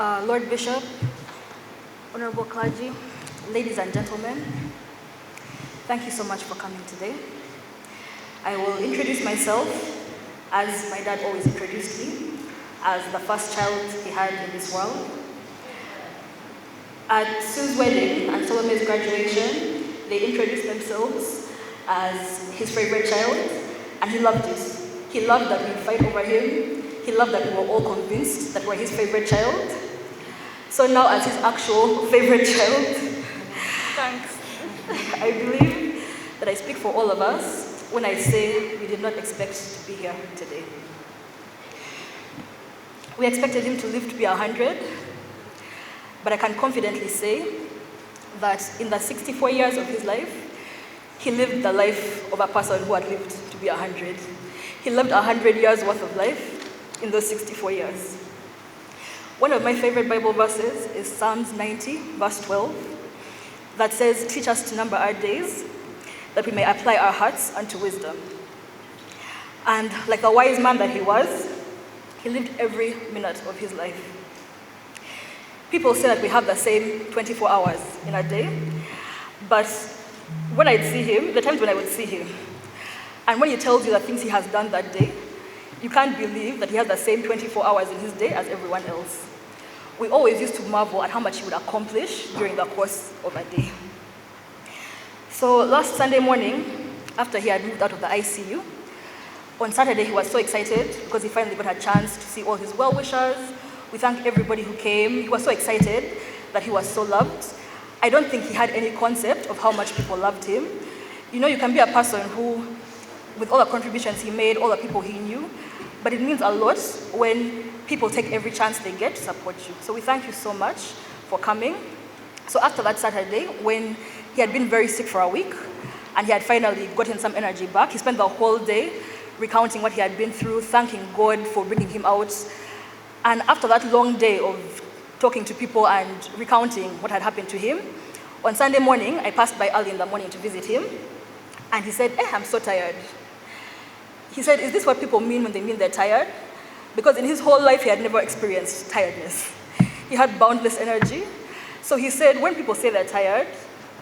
Lord Bishop, Honorable Clergy, ladies and gentlemen, thank you so much for coming today. I will introduce myself as my dad always introduced me, as the first child he had in this world. At Sue's wedding and Salome's graduation, they introduced themselves as his favorite child, and he loved it. He loved that we'd fight over him. He loved that we were all convinced that we're his favorite child. So now, as his actual favorite child, thanks. I believe that I speak for all of us when I say we did not expect to be here today. We expected him to live to be 100, but I can confidently say that in the 64 years of his life, he lived the life of a person who had lived to be 100. He lived 100 years worth of life in those 64 years. One of my favorite Bible verses is Psalms 90, verse 12, that says, "Teach us to number our days, that we may apply our hearts unto wisdom." And like the wise man that he was, he lived every minute of his life. People say that we have the same 24 hours in a day, but when I'd see him, the times when I would see him, and when he tells you the things he has done that day, you can't believe that he has the same 24 hours in his day as everyone else. We always used to marvel at how much he would accomplish during the course of a day. So last Sunday morning, after he had moved out of the ICU, on Saturday he was so excited because he finally got a chance to see all his well-wishers. We thanked everybody who came. He was so excited that he was so loved. I don't think he had any concept of how much people loved him. You know, you can be a person who, with all the contributions he made, all the people he knew, but it means a lot when people take every chance they get to support you. So we thank you so much for coming. So after that Saturday, when he had been very sick for a week, and he had finally gotten some energy back, he spent the whole day recounting what he had been through, thanking God for bringing him out. And after that long day of talking to people and recounting what had happened to him, on Sunday morning, I passed by early in the morning to visit him, and he said, I'm so tired. He said, is this what people mean when they mean they're tired? Because in his whole life, he had never experienced tiredness. He had boundless energy. So he said, when people say they're tired,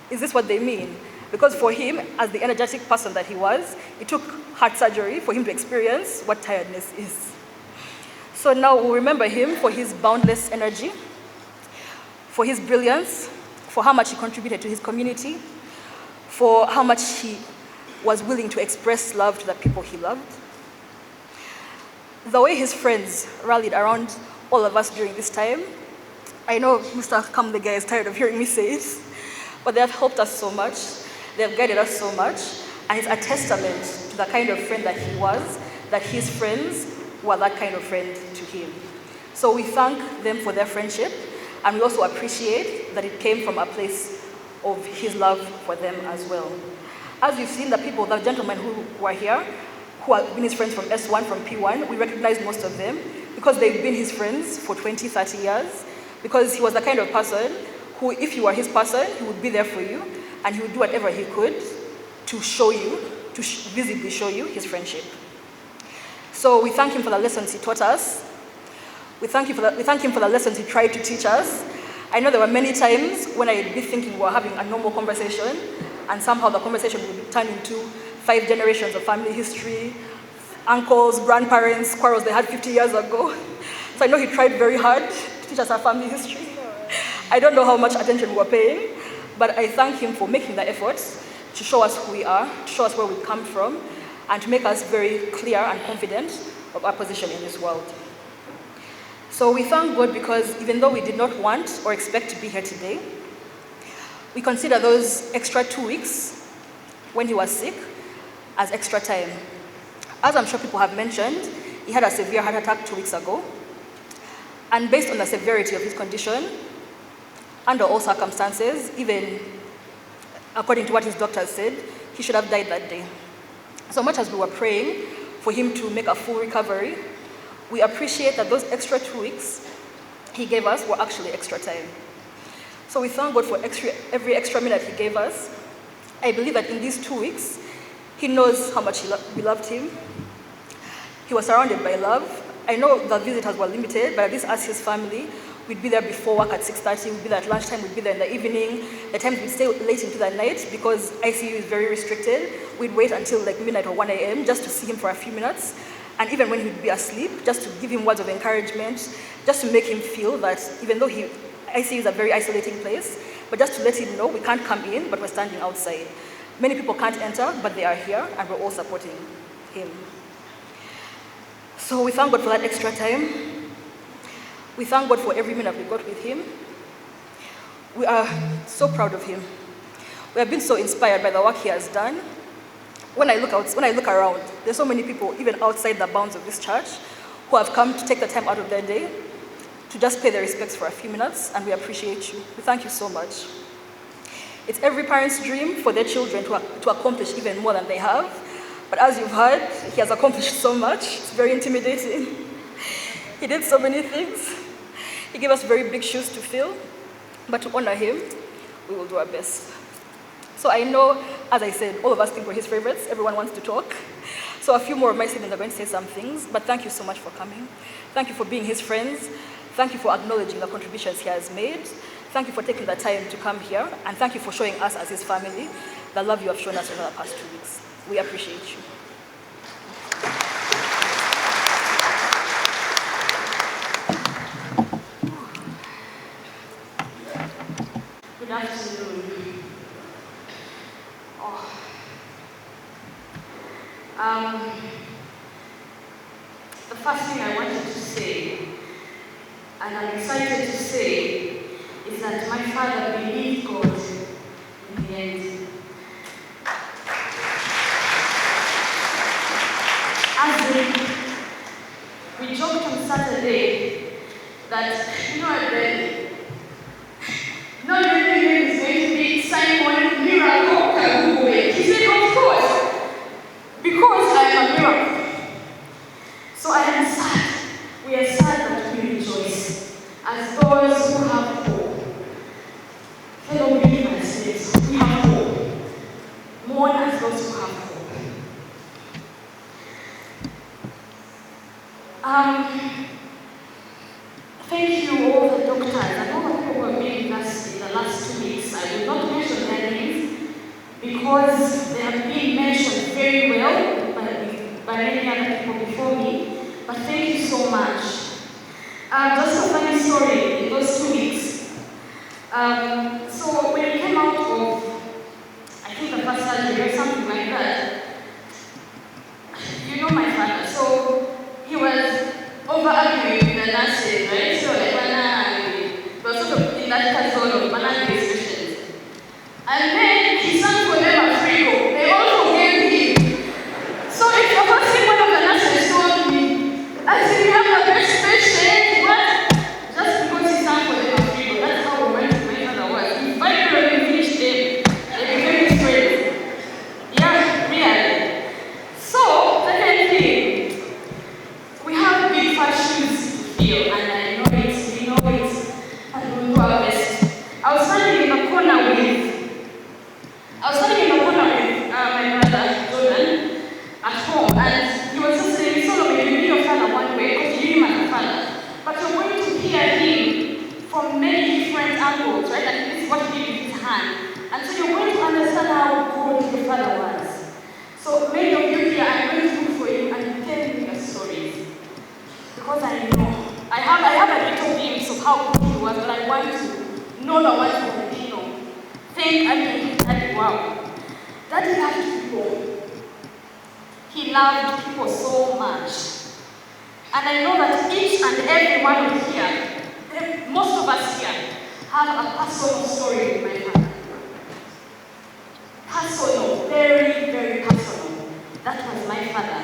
is this what they mean? Because for him, as the energetic person that he was, it took heart surgery for him to experience what tiredness is. So now we'll remember him for his boundless energy, for his brilliance, for how much he contributed to his community, for how much he was willing to express love to the people he loved. The way his friends rallied around all of us during this time, I know Mr. Kam the guy is tired of hearing me say it, but they have helped us so much, they have guided us so much, and it's a testament to the kind of friend that he was, that his friends were that kind of friend to him. So we thank them for their friendship, and we also appreciate that it came from a place of his love for them as well. As you've seen, the gentlemen who were here, who have been his friends from S1, from P1, we recognize most of them because they've been his friends for 20, 30 years, because he was the kind of person who, if you were his person, he would be there for you, and he would do whatever he could to show you, to visibly show you his friendship. So we thank him for the lessons he taught us. We thank him for the lessons he tried to teach us. I know there were many times when I'd be thinking we were having a normal conversation, and somehow the conversation would turn into 5 generations of family history, uncles, grandparents, quarrels they had 50 years ago. So I know he tried very hard to teach us our family history. I don't know how much attention we were paying, but I thank him for making the efforts to show us who we are, to show us where we come from, and to make us very clear and confident of our position in this world. So we thank God because even though we did not want or expect to be here today, we consider those extra 2 weeks when he was sick as extra time. As I'm sure people have mentioned, he had a severe heart attack 2 weeks ago. And based on the severity of his condition, under all circumstances, even according to what his doctors said, he should have died that day. So much as we were praying for him to make a full recovery, we appreciate that those extra 2 weeks he gave us were actually extra time. So we thank God for every extra minute he gave us. I believe that in these 2 weeks, he knows how much we loved him. He was surrounded by love. I know the visitors were limited, but at least as his family, We'd be there before work at 6:30, we'd be there at lunchtime, we'd be there in the evening. The times we'd stay late into the night because ICU is very restricted. We'd wait until like midnight or 1 a.m. just to see him for a few minutes. And even when he'd be asleep, just to give him words of encouragement, just to make him feel that even though ICU is a very isolating place, but just to let him know we can't come in, but we're standing outside. Many people can't enter, but they are here, and we're all supporting him. So we thank God for that extra time. We thank God for every minute we got with him. We are so proud of him. We have been so inspired by the work he has done. When I look around, there's so many people, even outside the bounds of this church, who have come to take the time out of their day to just pay their respects for a few minutes, and we appreciate you. We thank you so much. It's every parent's dream for their children to accomplish even more than they have. But as you've heard, he has accomplished so much. It's very intimidating. He did so many things. He gave us very big shoes to fill. But to honor him, we will do our best. So I know, as I said, all of us think we're his favorites. Everyone wants to talk. So a few more of my siblings are going to say some things. But thank you so much for coming. Thank you for being his friends. Thank you for acknowledging the contributions he has made. Thank you for taking the time to come here. And thank you for showing us as his family the love you have shown us over the past 2 weeks. We appreciate you. Good afternoon. The first thing I wanted to say, and I'm excited to say, is that my father believed God in the end. As we joked on Saturday that, your name is going to be Simon Miracle Kagugube. He said, of course, because I am a miracle. So I am sad. We are sad that we rejoice as those who have hope. Fellow believers, we have hope. Mourn as those who have hope. Thank you all the doctors and all the people who have been with us in the last 2 weeks. I will not mention their names because they have been mentioned very well by many other people before me. But thank you so much. Just a funny story in those 2 weeks. So when we came out of, I think the first surgery or something like that, you know my father, so he was over arguing with the nurses, right? So like, we were sort of in that zone of banana discussions. And then he sang for them at Frigo. They all forgave him. So if you're watching one of the nurses told me, I said, you have the best patient, what? Just because he sang for them at Frigo. That's how we went to my father was. He finally finished them. They became his friends. Yeah, really. So, second thing, we have big fat shoes to fill, and I know it, we know it, and we'll do our best. I was standing in the corner with my brother, Jordan, at home, and he was just saying, Solomon, you knew your father one way, because you knew him as a father. But you're going to hear him from many different angles, right? And this is what he did with his hand. And so you're going to understand how good your father was. So many of you here, I'm going to look for you and tell me your stories. Because I know. I have a little glimpse of how good he was, but I want to know the one from Daddy, wow. Daddy loved people. He loved people so much. And I know that each and every one of here, most of us here, have a personal story with my father. Personal, very, very personal. That was my father.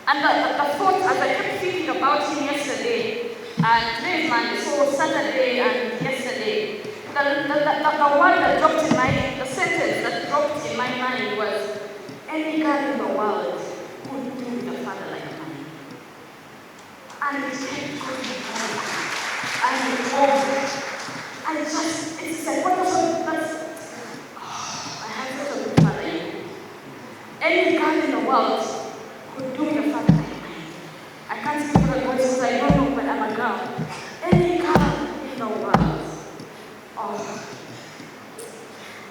And the thought, as I kept thinking about him yesterday, and today is Monday, so Saturday and yesterday, the word that dropped in the sentence that dropped in my mind was, any girl in the world could do with a father like mine. And it kept going on. And it's like, what was I have such a good father. Any girl in the world could do with a father like mine. I can't speak for the boys because I don't know, but I'm a girl.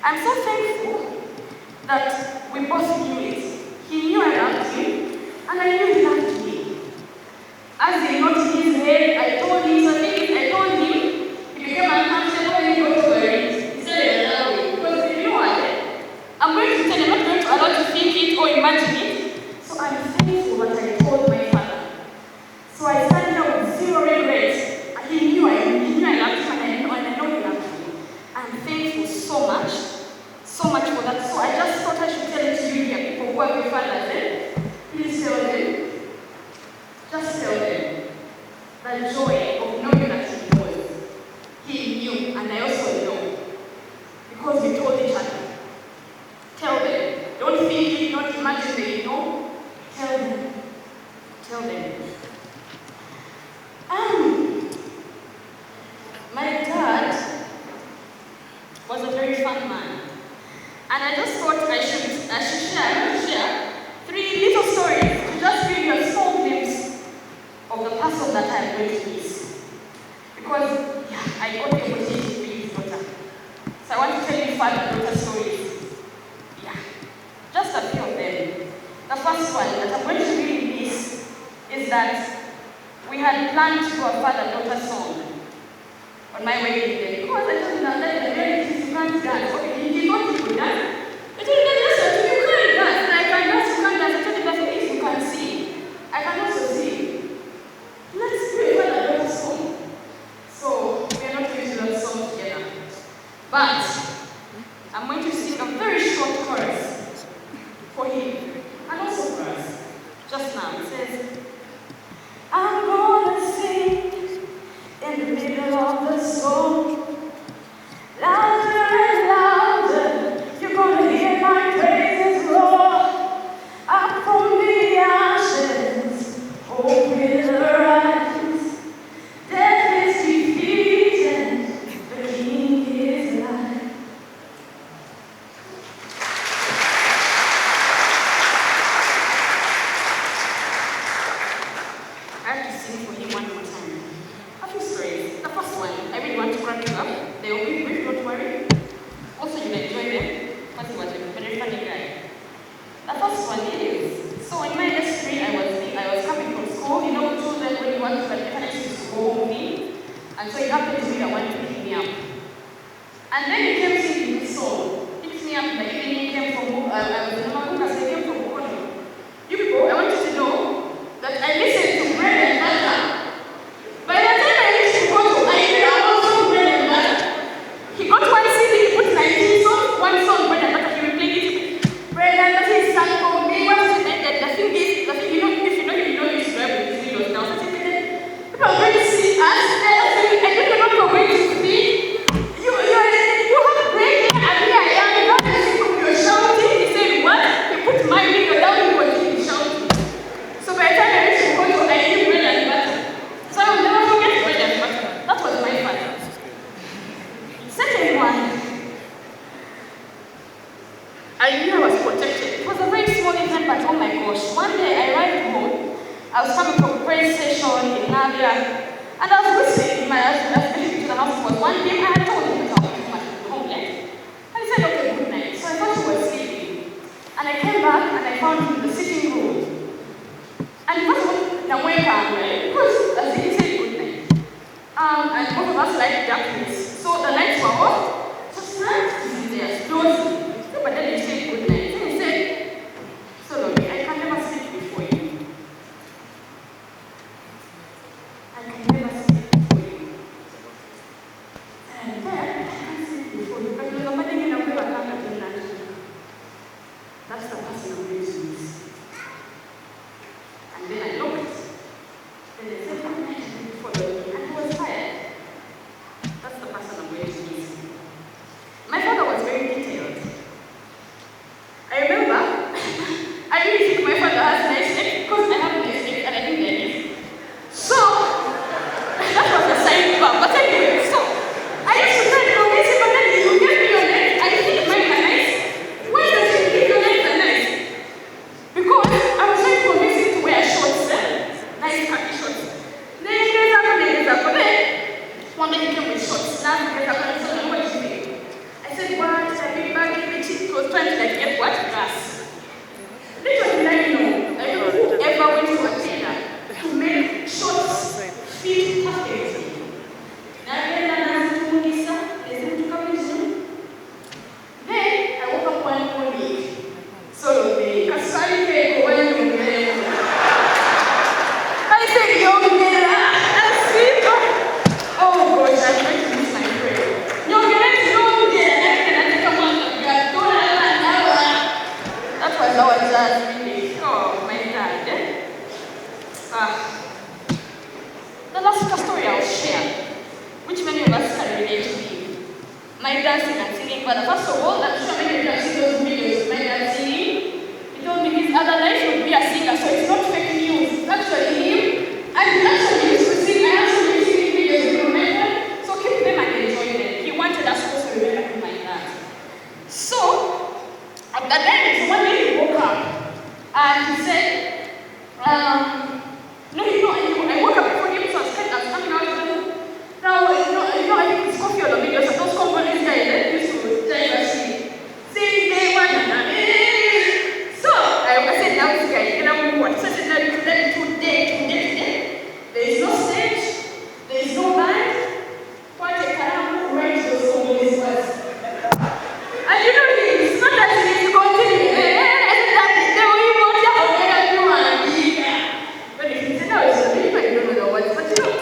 I'm so thankful that we both knew it. He knew I loved him, and I knew he loved me. As he nodded his head, I told him something. I told him, he became uncomfortable when he got to worry. He said another way, because you know what? I'm going to tell you, I'm not going to allow you to think it or imagine it. So I'm thankful that I told my father. So I started out with zero regrets. And he knew I loved him, and I know he loved me. I'm thankful so much for that. So I just thought I should tell it to you here, people who have your fathers, eh? Please tell them. Just tell them the joy of knowing that he knows. He knew, and I also know. Because we told each other. Tell them. Don't think it, don't imagine they know. Tell them. Tell them. My dad was a very fun man. And I just thought I should share 3 little stories to just give you a small glimpse of the person that I am going to miss. Because, I got the opportunity to be his daughter. So I want to tell you 5 daughter stories. Just a few of them. The first one that I'm going to really miss is that we had planned to do a father-daughter song on my wedding day. Because I told him that the relatives you can't dance. Okay, he thought he could dance. I told him that yes, you can't dance. And I can dance, you can't dance. I told him that at least you can sing. I can also sing. Let's do a father-daughter song. So we are not going to do that song together. But I'm going to sing a very short chorus for him and also for us. Just now, it says, I'm gonna sing in the middle of the song, louder and louder, you're gonna hear my praises roar, up from the ashes, hope will arise, death is defeated, the King is alive. I have to sing for him one more time. A few stories. The first one, I really want to crack you up. They will be brief, don't worry. Also, you'll enjoy them, because he was a very funny guy. The first one is, so in my S3, I was coming from school. You know, children, when you want to to go home me. And so it happened to be the one to pick me up. And then he came singing this song. He picked me up in the evening. He came from, I was in Magunga, so he came from Bukono. You people, I want you to know that I listened to bread and butter. By the time I reached Bukono, I knew I was also bread and butter. He got one CD, he put 19 songs, one song, bread and butter, he will play it. Bread and butter is sang for me. What is it? The thing is, you know, if you know you should have with videos now. So people are going to see us, I don't know what we're going to see. You have bread here and here I am. You know, you're shouting. He said, what? He put my video down, he was shouting. So by the time I reached Bukono, I knew bread and butter. So I will never forget bread and butter. That was my father. Second one, I knew I was protected. It was a very small event, but oh my gosh. One day I arrived home. I was coming from a prayer session in Navia, and I was listening. My husband to the house was one day. I had told him that I was home yet. And he said, okay, good night. So I thought he was sleeping. And I came back and I found him in the sitting room. And he wasn't awake, right? Because as he said good night. And both of us liked darkness. So the lights were off. So snap, he's there, slowly. But then he said good night. Then he said, so lonely, I can never sleep before you. I can never sleep before you. And then I can't sleep before you. But you're not getting away with that. That's the person I'm going to miss. And then I looked. Then they said, good night, and before you. And he was tired. That's the person I'm going to miss. My father was very detailed. I remember, I really think my father has nice neck because I have nice neck and I think they're nice. So, that was a side part. But anyway, so, I used to try to convince him, but then you give me your neck, I think mine are nice. Why does he think your neck are nice? Because I was trying to convince him to wear shorts, nice khaki shorts. Then he gets up, one day he came with shorts. Now he gets up and I said, what do you think? I said, what? I said, trying to like get what? Grass. Literally, like, you know, like whoever went to a tailor to make shorts fit perfectly. Then I woke up one morning. So the kasari came when you I said, Yongera, that's it. Oh gosh, I'm going to miss my prayer. That was our dad, really. Oh, my dad. The last story I'll share, which many of us can relate to, my dancing and singing. But first of all, I'm sure many of you have seen those videos of my dad singing. He told me his other life would be a singer, so it's not fake news. It's actually him. And he actually used to sing. I actually used to sing videos with my dad. So keep them and enjoy them. He wanted us also to remember him like that. So, at the end, one day he woke up and he said, no, I woke up before him, so I was coming out of the room. Now, I think it's coffee on the video, so those companies guys that used to tell you actually, say they want to. So, I said, now this guy, and I'm what? So I said, today, there is no stage, there is no band. What a caramba, write those companies words. And you know, it's not that you need to continue. But if you say, no, it's a believer, you don't know the words, but you know,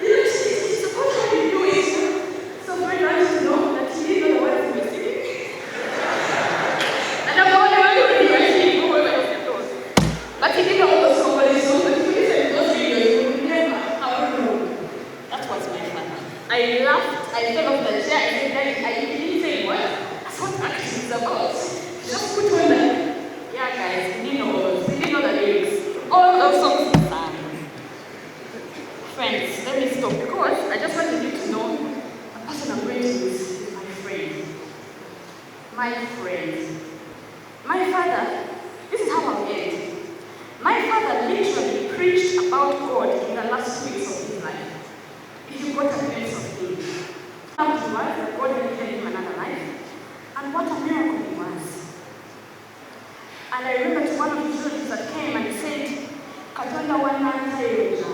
it's supposed to be doing. So very nice to know that he didn't know the words he was singing. And I'm the only one who really actually go away of the doors. But he didn't know those companies, so but if you listen to those videos, you would never, I don't know. That was my father. I laughed, I fell off the chair, I said, Daddy, are you really saying what? That's what action is about. Just put on the, yeah guys, he didn't know the lyrics. All those songs he sang. Friends, let me stop because I just wanted you to know the person I'm going to use is my friend. My friend. My father, this is how I'll end. My father literally preached about God in the last 2 weeks of his life. If you got a glimpse of him. How he was, that God had given him another life. And what a miracle he was. And I remember to one of the children that came and he said, Katonda wanantayo.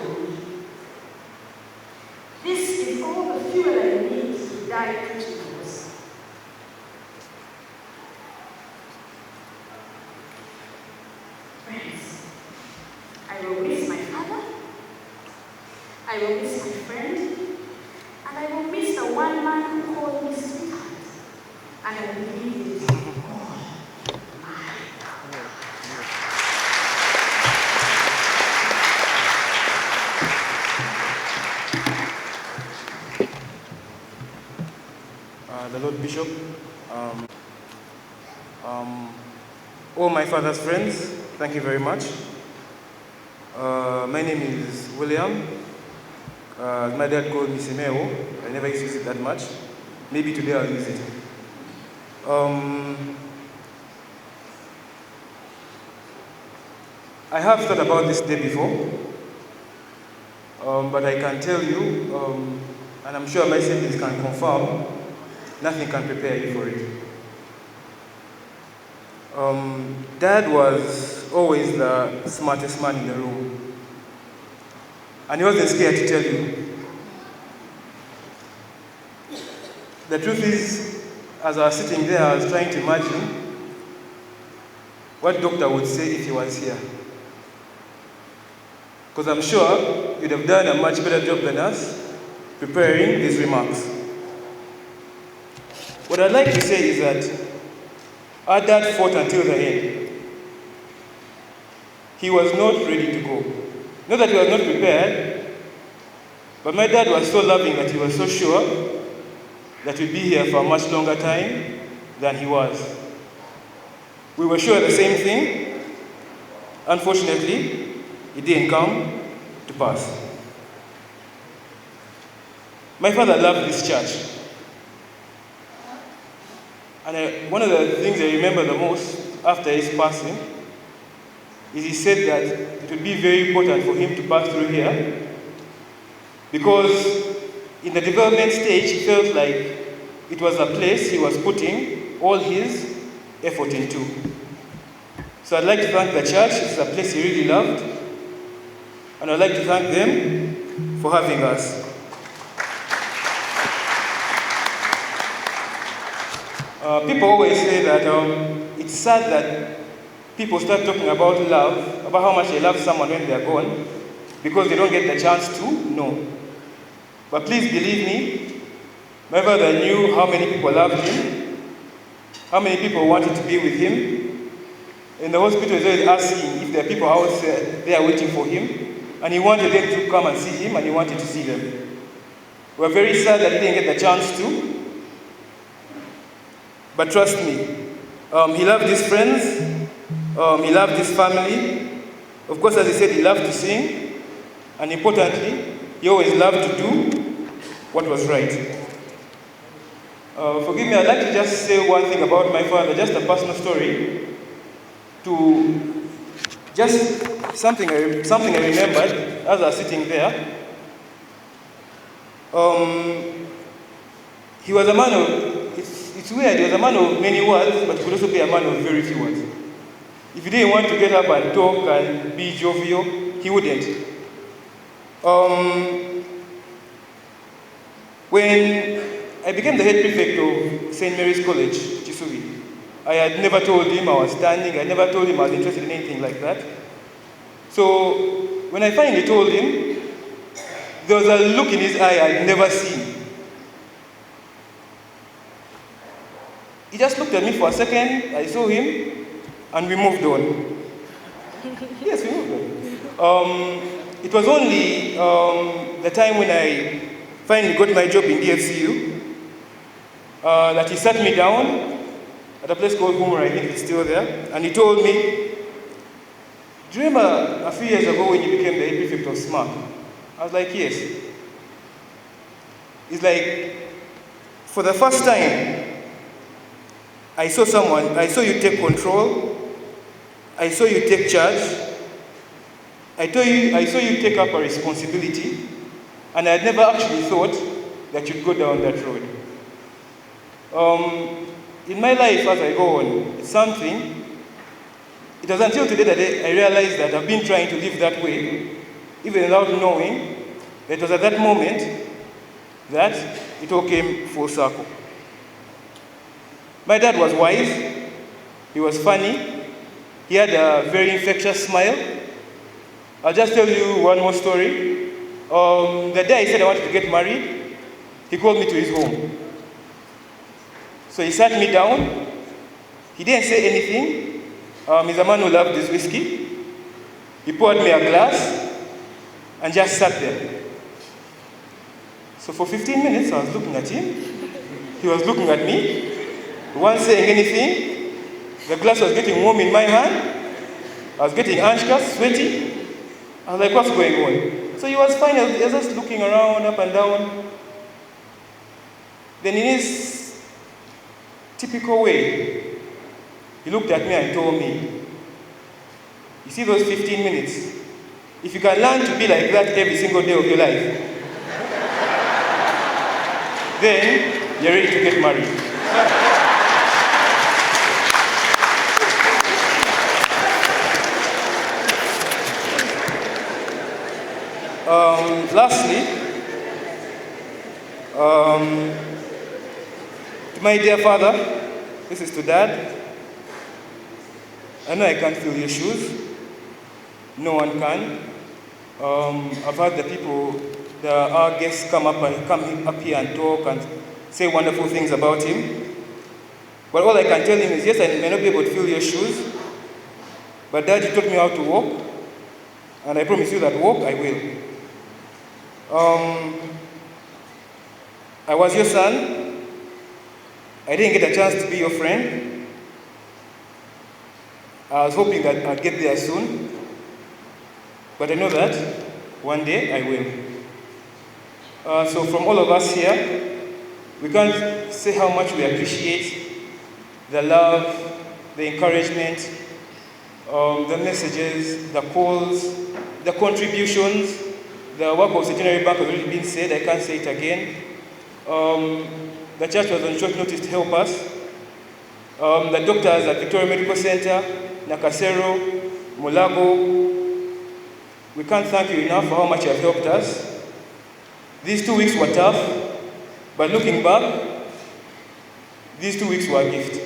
This is all the fuel I need to die preaching the gospel. Friends, I will miss my father, I will miss my friend, and I will miss the one man who called me sweetheart. And I will believe it all. The Lord Bishop, all my father's friends, thank you very much. My name is William. My dad called me Simeo. I never used to use it that much. Maybe today I'll use it. I have thought about this day before, but I can tell you, and I'm sure my siblings can confirm, nothing can prepare you for it. Dad was always the smartest man in the room. And he wasn't scared to tell you. The truth is, as I was sitting there, I was trying to imagine what doctor would say if he was here. Because I'm sure you'd have done a much better job than us preparing these remarks. What I'd like to say is that our dad fought until the end. He was not ready to go. Not that he was not prepared, but my dad was so loving that he was so sure that we'd be here for a much longer time than he was. We were sure of the same thing. Unfortunately, it didn't come to pass. My father loved this church. And one of the things I remember the most after his passing is he said that it would be very important for him to pass through here because in the development stage he felt like it was a place he was putting all his effort into. So I'd like to thank the church. It's a place he really loved. And I'd like to thank them for having us. People always say that it's sad that people start talking about love, about how much they love someone when they're gone, because they don't get the chance to know. But please believe me, my father knew how many people loved him, how many people wanted to be with him. In the hospital, he was asking if there are people out there waiting for him, and he wanted them to come and see him, and he wanted to see them. We're very sad that he didn't get the chance to, but trust me, he loved his friends, he loved his family. Of course, as he said, he loved to sing, and importantly, he always loved to do what was right. Forgive me, I'd like to just say one thing about my father, just a personal story, to just something I remembered as I was sitting there. He was a man of, it's weird, he was a man of many words, but he could also be a man of very few words. If he didn't want to get up and talk and be jovial, he wouldn't. When I became the head prefect of St. Mary's College, Chisubi, I had never told him I was standing, I never told him I was interested in anything like that. So when I finally told him, there was a look in his eye I'd never seen. He just looked at me for a second, I saw him, and we moved on. Yes, we moved on. It was only the time when I finally got my job in DFCU that he sat me down at a place called Humor, I think it's still there, and he told me, do you remember a few years ago when you became the head prefect of SMART? I was like, yes. It's like, for the first time, I saw you take control, I saw you take charge, I saw you take up a responsibility, and I had never actually thought that you'd go down that road. In my life, as I go on, it's something, it was until today that I realized that I've been trying to live that way, even without knowing that it was at that moment that it all came full circle. My dad was wise, he was funny, he had a very infectious smile. I'll just tell you one more story. The day I said I wanted to get married, he called me to his home. So he sat me down, he didn't say anything. He's a man who loved his whiskey. He poured me a glass and just sat there. So for 15 minutes I was looking at him, he was looking at me. He wasn't saying anything. The glass was getting warm in my hand. I was getting anxious, sweaty. I was like, what's going on? So he was fine. He was just looking around, up and down. Then in his typical way, he looked at me and told me, you see those 15 minutes? If you can learn to be like that every single day of your life, then you're ready to get married. Lastly, to my dear father, this is to Dad. I know I can't fill your shoes. No one can. I've had the people, our guests come up here and talk and say wonderful things about him. But all I can tell him is, yes, I may not be able to fill your shoes, but Dad, you taught me how to walk, and I promise you that walk I will. I was your son. I didn't get a chance to be your friend. I was hoping that I'd get there soon. But I know that one day I will. So from all of us here, we can't say how much we appreciate the love, the encouragement, the messages, the calls, the contributions. The work of Centenary Bank has already been said, I can't say it again. The church was on short notice to help us. The doctors at Victoria Medical Center, Nakasero, Mulago, we can't thank you enough for how much you have helped us. These 2 weeks were tough, but looking back, these 2 weeks were a gift.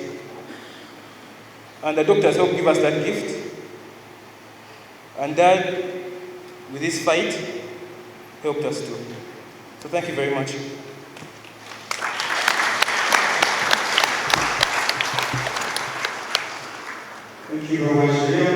And the doctors helped give us that gift. And Dad, with his fight, helped us too. So thank you very much. Thank you very much.